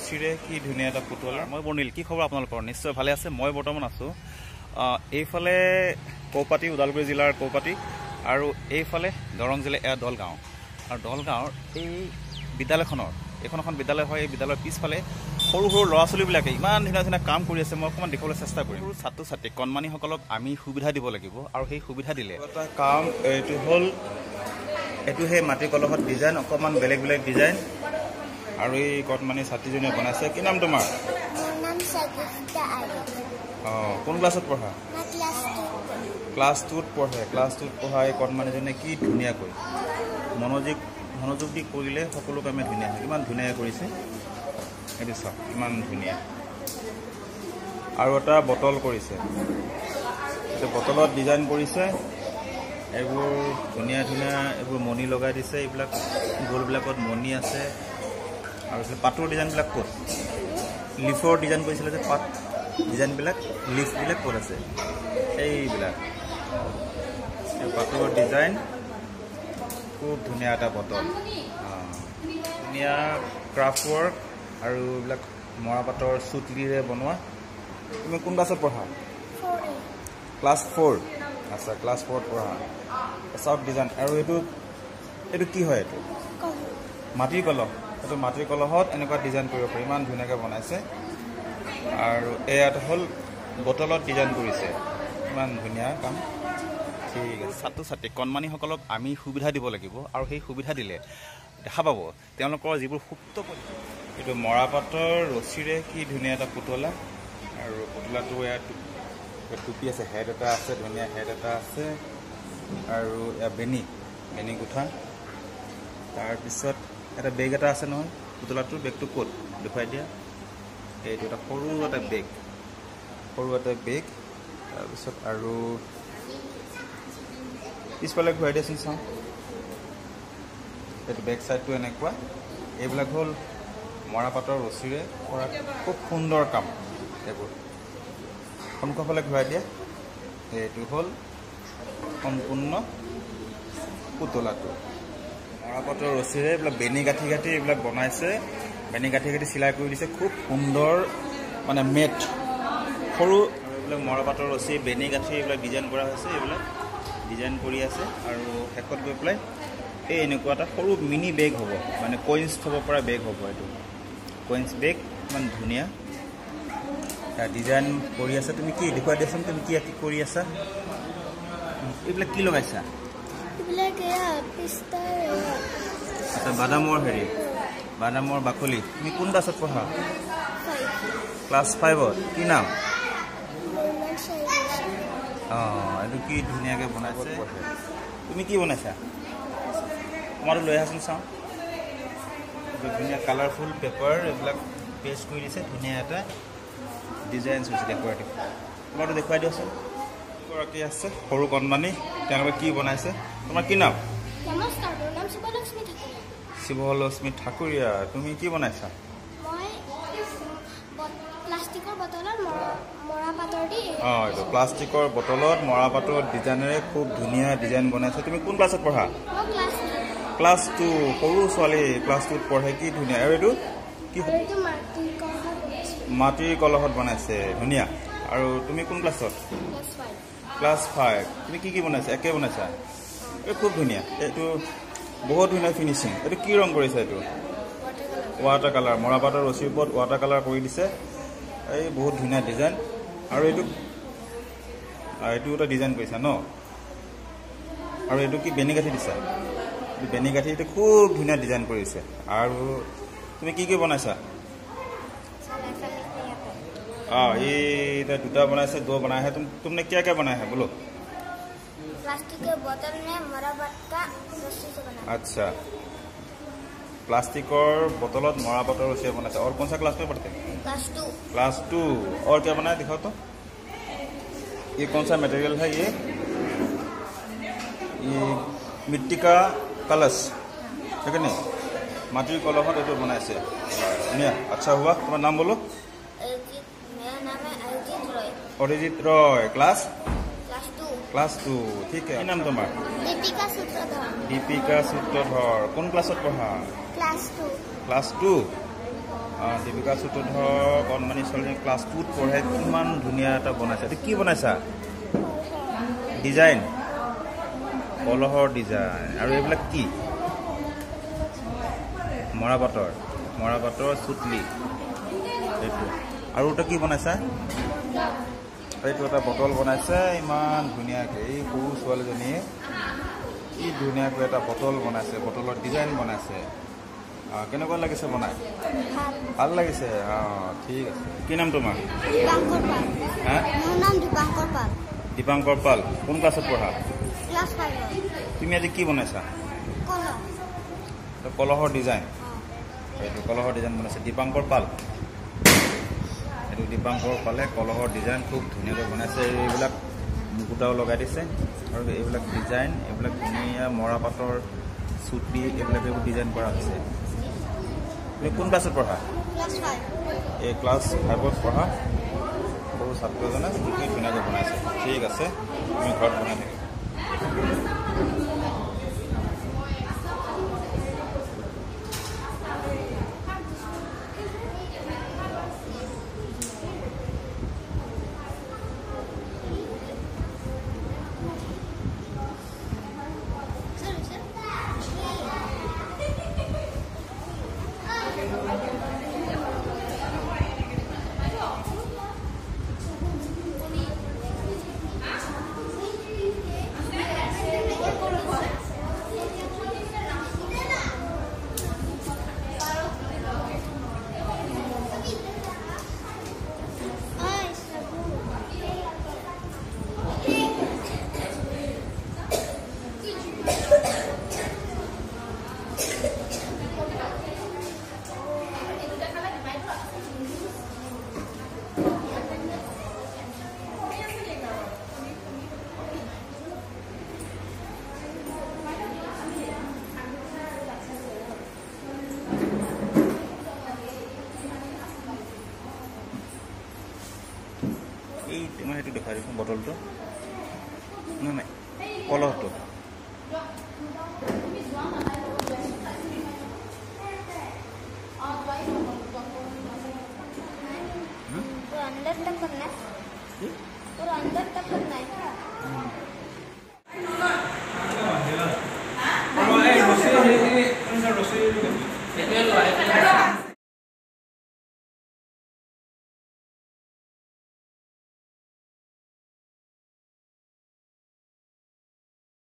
ৰছীৰে কি ধুনীয়া এটা পুতলা। মই বৰ্ণিল, কি খবৰ আপোনালোকৰ? নিশ্চয় ভালে আছে। মই বৰ্তমান আছোঁ এইফালে কৌপাতি, ওদালগুৰি জিলাৰ কৌপাতি, আৰু এইফালে দৰং জিলাৰ দলগাঁও। আৰু দলগাঁৱৰ এই বিদ্যালয়খনৰ এখন বিদ্যালয় হয়। এই বিদ্যালয়ৰ পিছফালে সৰু সৰু ল'ৰা ছোৱালীবিলাকে ইমান ধুনীয়া ধুনীয়া কাম কৰি আছে। মই অকণমান দেখাবলৈ চেষ্টা কৰিম। সৰু ছাত্ৰ ছাত্ৰী কণমানিসকলক আমি সুবিধা দিব লাগিব, আৰু সেই সুবিধা দিলে এটা কাম এইটো হ'ল, এইটো সেই মাটি কলহত ডিজাইন, অকণমান বেলেগ বেলেগ ডিজাইন। আৰু এই কণমানি ছাত্ৰীজনীয়ে বনাইছে। কি নাম তোমাৰ? অঁ, কোন ক্লাছত পঢ়া? ক্লাছ 2ত পঢ়ে। ক্লাছ 2ত পঢ়া এই কণমানিজনীয়ে কি ধুনীয়াকৈ মনোযোগ দি কৰিলে সকলো কামে ধুনীয়া হয়। কিমান ধুনীয়াকৈ কৰিছে সেইটো চাওক, কিমান ধুনীয়া। আৰু এটা বটল কৰিছে, এইটো বটলত ডিজাইন কৰিছে। এইবোৰ ধুনীয়া ধুনীয়া এইবোৰ মণি লগাই দিছে। এইবিলাক গ'লবিলাকত মণি আছে। আৰু পাতৰ ডিজাইনবিলাক ক'ত? লিফৰ ডিজাইন কৰিছিলে যে, পাত ডিজাইনবিলাক, লিফবিলাক ক'ত আছে? এইবিলাক পাতৰ ডিজাইন। খুব ধুনীয়া এটা বটল, ধুনীয়া ক্ৰাফ্ট ৱৰ্ক, আৰু এইবিলাক মৰাপাটৰ চুতলিৰে বনোৱা। তুমি কোন ক্লাছত পঢ়া? ক্লাছ 4। আচ্ছা, ক্লাছ 4ত পঢ়া। চাওক ডিজাইন। আৰু এইটো কি হয়? এইটো মাটিৰ কলহ। এইটো মাটিৰ কলহত এনেকুৱা ডিজাইন কৰিব পাৰি। ইমান ধুনীয়াকৈ বনাইছে। আৰু এয়াত হ'ল বটলত ডিজাইন কৰিছে। ইমান ধুনীয়া কাম। ঠিক আছে। ছাত্ৰ ছাত্ৰী কণমানিসকলক আমি সুবিধা দিব লাগিব, আৰু সেই সুবিধা দিলে দেখা পাব তেওঁলোকৰ যিবোৰ সুপ্ত। এইটো মৰাপাটৰ ৰছীৰে কি ধুনীয়া এটা পুতলা। আৰু পুতলাটো ইয়াত টুপি আছে, হেড এটা আছে, ধুনীয়া হেড এটা আছে। আৰু ইয়াত বেনি গুঠা। তাৰপিছত এটা বেগ এটা আছে নহয় পুতলাটোৰ। বেগটো ক'ত দেখুৱাই দিয়া। এইটো এটা সৰু এটা বেগ। তাৰপিছত আৰু পিছফালে ঘূৰাই দিয়াচোন চাওঁ। এইটো বেক চাইডটো এনেকুৱা। এইবিলাক হ'ল মৰাপাটৰ ৰছীৰে কৰা খুব সুন্দৰ কাম। এইবোৰ সন্মুখৰ ফালে ঘূৰাই দিয়া। এইটো হ'ল সম্পূৰ্ণ পুতলাটো। মৰাপাটৰ ৰছীৰে এইবিলাক বেনি গাঁঠি এইবিলাক বনাইছে। বেনি গাঁঠি চিলাই কৰি দিছে। খুব সুন্দৰ মানে মেট সৰু। এইবিলাক মৰাপাটৰ ৰছী, বেনি গাঁঠি এইবিলাক ডিজাইন কৰা হৈছে। এইবিলাক ডিজাইন কৰি আছে। আৰু শেষত গৈ পেলাই এই এনেকুৱা এটা সৰু মিনি বেগ হ'ব, মানে কইন্স থ'ব পৰা বেগ হ'ব। এইটো কইন্স বেগ। ইমান ধুনীয়া ডিজাইন কৰি আছে। তুমি কি দেখুৱাই দিয়াচোন, তুমি কি কৰি আছা? এইবিলাক কি লগাইছা? আচ্ছা, বাদামৰ বাকলি। তুমি কোন ক্লাছত পঢ়া? ক্লাছ 5ত। কি নাম? অঁ, এইটো কি ধুনীয়াকৈ বনাইছে। তুমি কি বনাইছা? তোমাৰতো লৈ আহাচোন চাওঁ। ধুনীয়া কালাৰফুল পেপাৰ এইবিলাক পেষ্ট কৰি দিছে। ধুনীয়া এটা ডিজাইন হৈছে ডেক'ৰেটিভ। তোমাৰতো দেখুৱাই দিয়াচোন। গৰাকী আছে সৰু কণমানি, তেওঁলোকে কি বনাইছে? তোমাৰ কি নাম? নমস্কাৰ, মোৰ নাম শিৱলক্ষ্মী ঠাকুৰীয়া। শিৱলক্ষ্মী ঠাকুৰীয়া, তুমি কি বনাইছা? মই প্লাষ্টিকৰ বটলত মৰাপাটৰ দি। অঁ, এইটো প্লাষ্টিকৰ বটলত মৰাপাটৰ ডিজাইনেৰে খুব ধুনীয়া ডিজাইন বনাইছে। তুমি কোন ক্লাছত পঢ়া? ক্লাছ 2। সৰু ছোৱালী ক্লাছ 2ত পঢ়ে। কি ধুনীয়া। আৰু এইটো কি? মাটিৰ কলহত বনাইছে। ধুনীয়া। আৰু তুমি কোন ক্লাছত? ক্লাছ 5। তুমি কি বনাইছা? একে বনাইছা। এইটো খুব ধুনীয়া। এইটো বহুত ধুনীয়া ফিনিচিং। এইটো কি ৰং কৰিছে? এইটো ৱাটাৰ কালাৰ। মৰাপাটৰ ৰছীৰ ওপৰত ৱাটাৰ কালাৰ কৰি দিছে। এই বহুত ধুনীয়া ডিজাইন। আৰু এইটো এটা ডিজাইন কৰিছা ন? আৰু এইটো কি বেনি গাঁঠি দিছা? বেনি গাঁঠি এইটো খুব ধুনীয়া ডিজাইন কৰিছে। আৰু তুমি কি বনাইছা? অঁ, এই দুটা বনাইছে, দो বনাই है। तुमने क्या क्या बनाया है बोलो? प्लास्टिक के बोतल में मरापाट का रस्सी से बना। अच्छा, प्लास्टिक और बोतलत मरापाटर रस्सी बनाया। और कौन सा क्लास में पढ़ते हैं? क्लास 2। और क्या बनाया दिखाओ तो। ये कौन सा मटेरियल है? ये मिट्टी का कलश है कि नहीं? माटिर कलहत ये बनाइसे। धुनिया। अच्छा हुआ। तुम्हारा नाम बोलो। मेरा नाम है अरिजीत रॉय। क्लास 2। क्लास 2। ठीक है। नाम तुम्हारा? दीपिका सूत्रधर। कौन क्लास पढ़ा? क्लास 2। क्लास 2। দীপিকা চতুৰ্ধৰ কণমানি ছোৱালীজনী ক্লাছ 2ত পঢ়ে কিমান ধুনীয়া এটা বনাইছে এইটো কি বনাইছা ডিজাইন কলহৰ ডিজাইন আৰু এইবিলাক কি মৰাপাটৰ চুতলি এইটো আৰু এটা কি বনাইছা এইটো এটা বটল বনাইছে ইমান ধুনীয়াকৈ এই সৰু ছোৱালীজনীয়ে কি ধুনীয়াকৈ এটা বটল বনাইছে বটলৰ ডিজাইন বনাইছে কেনেকুৱা লাগিছে বনাই ভাল লাগিছে ঠিক আছে কি নাম তোমাৰ দীপাংকৰ পাল কোন ক্লাছত পঢ়া তুমি আজি কি বনাইছা কলহৰ ডিজাইন এইটো কলহৰ ডিজাইন বনাইছে দীপাংকৰ পাল এইটো দীপাংকৰ পালে কলহৰ ডিজাইন খুব ধুনীয়াকৈ বনাইছে এইবিলাক মুকুটাও লগাই দিছে আৰু এইবিলাক ডিজাইন এইবিলাক ধুনীয়া মৰাপাটৰ চুটি এইবিলাক এইবোৰ ডিজাইন কৰা হৈছে তুমি কোন ক্লাছত পঢ়া এই ক্লাছ 5ত পঢ়া সৰু ছাত্ৰজনে কি ধুনীয়াকৈ বনাইছে ঠিক আছে তুমি ঘৰত বনাই থাকিবা এই তোমাৰ সেইটো দেখাই দিছোঁ বটলটো নাই কলহটো